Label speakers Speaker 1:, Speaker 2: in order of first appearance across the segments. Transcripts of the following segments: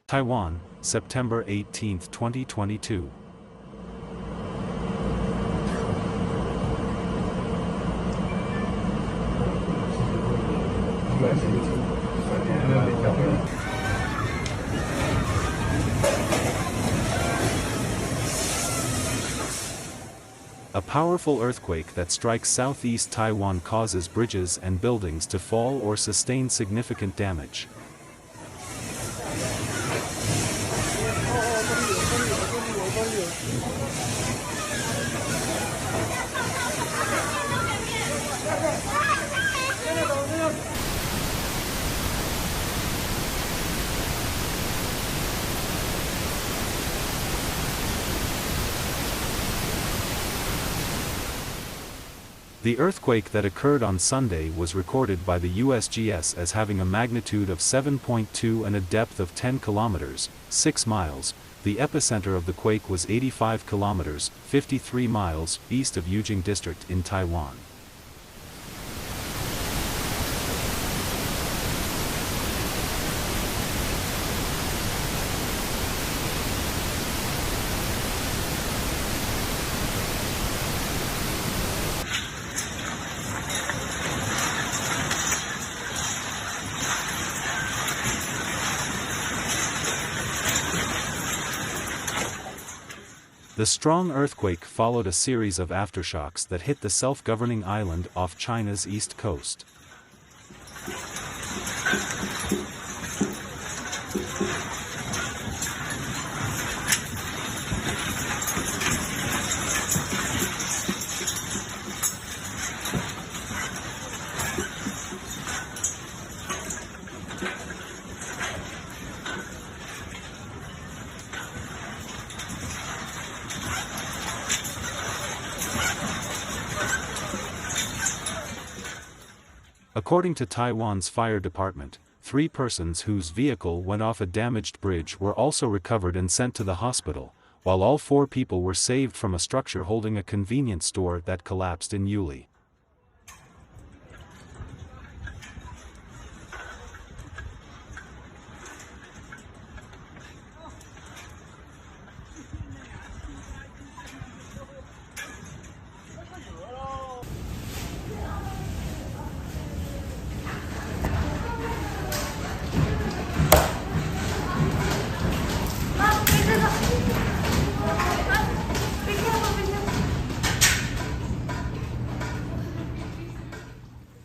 Speaker 1: Taiwan, September 18, 2022. A powerful earthquake that strikes southeast Taiwan causes bridges and buildings to fall or sustain significant damage. The earthquake that occurred on Sunday was recorded by the USGS as having a magnitude of 7.2 and a depth of 10 kilometers, 6 miles. The epicenter of the quake was 85 kilometers, 53 miles, east of Yujing District in Taiwan. The strong earthquake followed a series of aftershocks that hit the self-governing island off China's east coast. According to Taiwan's fire department, 3 persons whose vehicle went off a damaged bridge were also recovered and sent to the hospital, while all 4 people were saved from a structure holding a convenience store that collapsed in Yuli.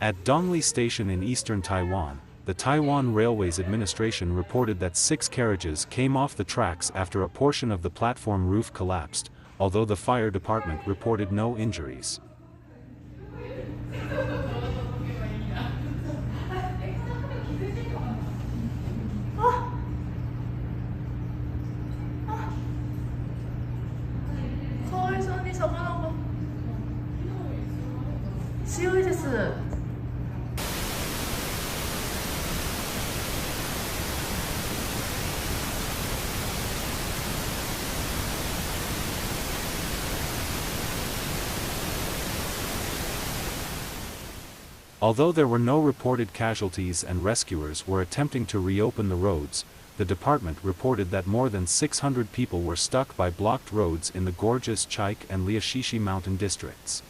Speaker 1: At Dongli Station in eastern Taiwan, the Taiwan Railways Administration reported that 6 carriages came off the tracks after a portion of the platform roof collapsed, although the fire department reported no injuries. Although there were no reported casualties and rescuers were attempting to reopen the roads, the department reported that more than 600 people were stuck by blocked roads in the gorgeous Chaik and Liashishi mountain districts.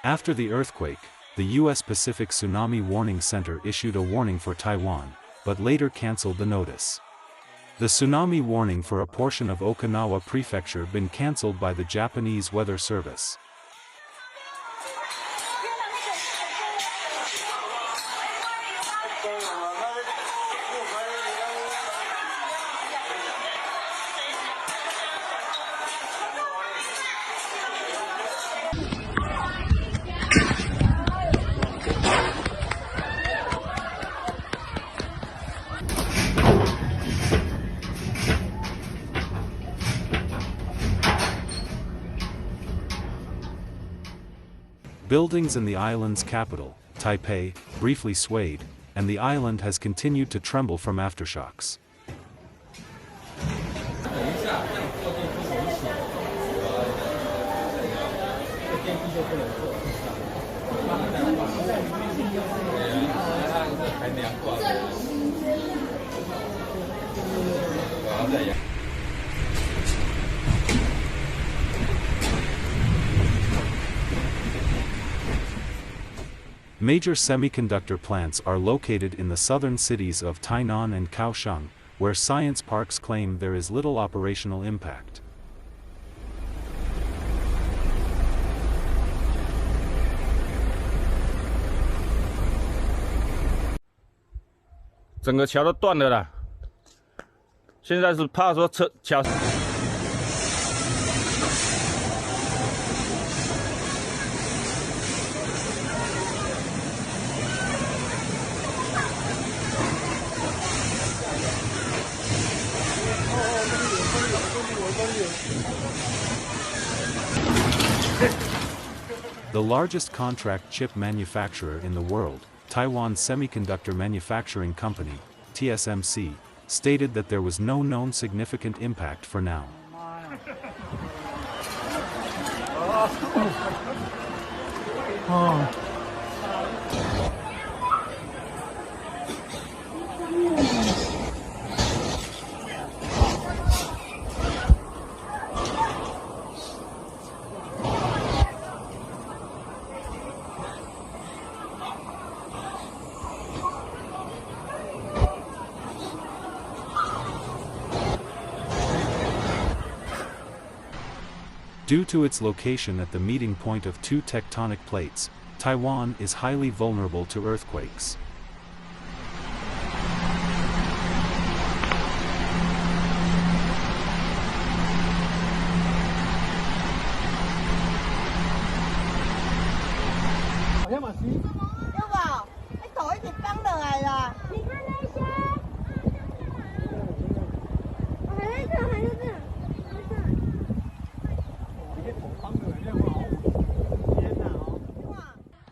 Speaker 1: After the earthquake, the U.S. Pacific Tsunami Warning Center issued a warning for Taiwan, but later canceled the notice. The tsunami warning for a portion of Okinawa Prefecture been cancelled by the Japanese Weather Service. buildings in the island's capital, Taipei, briefly swayed, and the island has continued to tremble from aftershocks. Major semiconductor plants are located in the southern cities of Tainan and Kaohsiung, where science parks claim there is little operational impact.
Speaker 2: 整个桥都断了啦，现在是怕说桥。
Speaker 1: The largest contract chip manufacturer in the world, Taiwan Semiconductor Manufacturing Company, TSMC, stated that there was no known significant impact for now. Due to its location at the meeting point of two tectonic plates, Taiwan is highly vulnerable to earthquakes.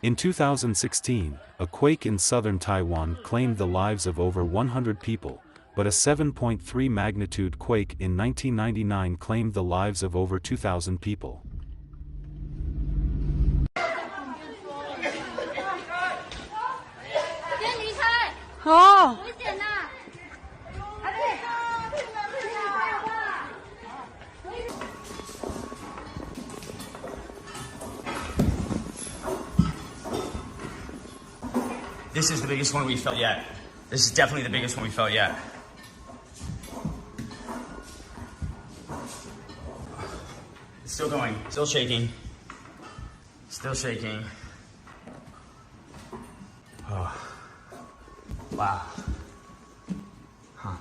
Speaker 1: In 2016, a quake in southern Taiwan claimed the lives of over 100 people, but a 7.3 magnitude quake in 1999 claimed the lives of over 2,000 people.
Speaker 3: This is the biggest one we felt yet. This is definitely the biggest one we felt yet. It's still going, still shaking. Still shaking. Oh. Wow. Huh.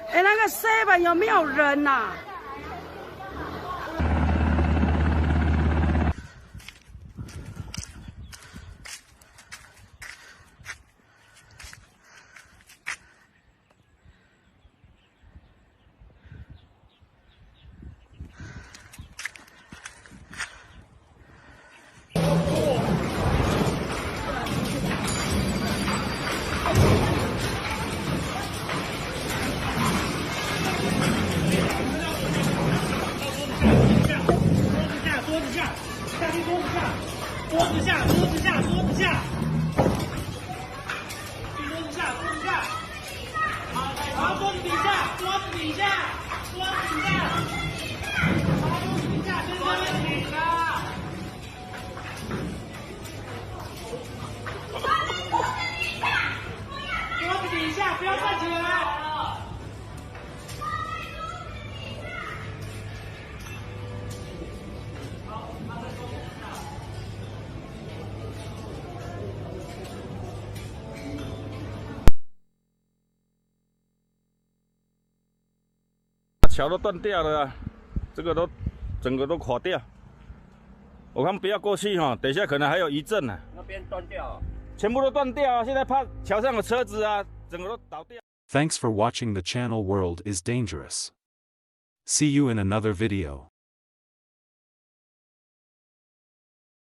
Speaker 4: 哎，那个 Seven 有没有人呐？
Speaker 2: 桥都断掉了啊，这个都整个都垮掉。我看不要过去哈，等一下可能还有余震呢。
Speaker 5: 那边断掉，
Speaker 2: 全部都断掉啊！现在怕桥上有车子啊，整个都倒掉。
Speaker 1: Thanks for watching the channel. World is dangerous. See you in another video.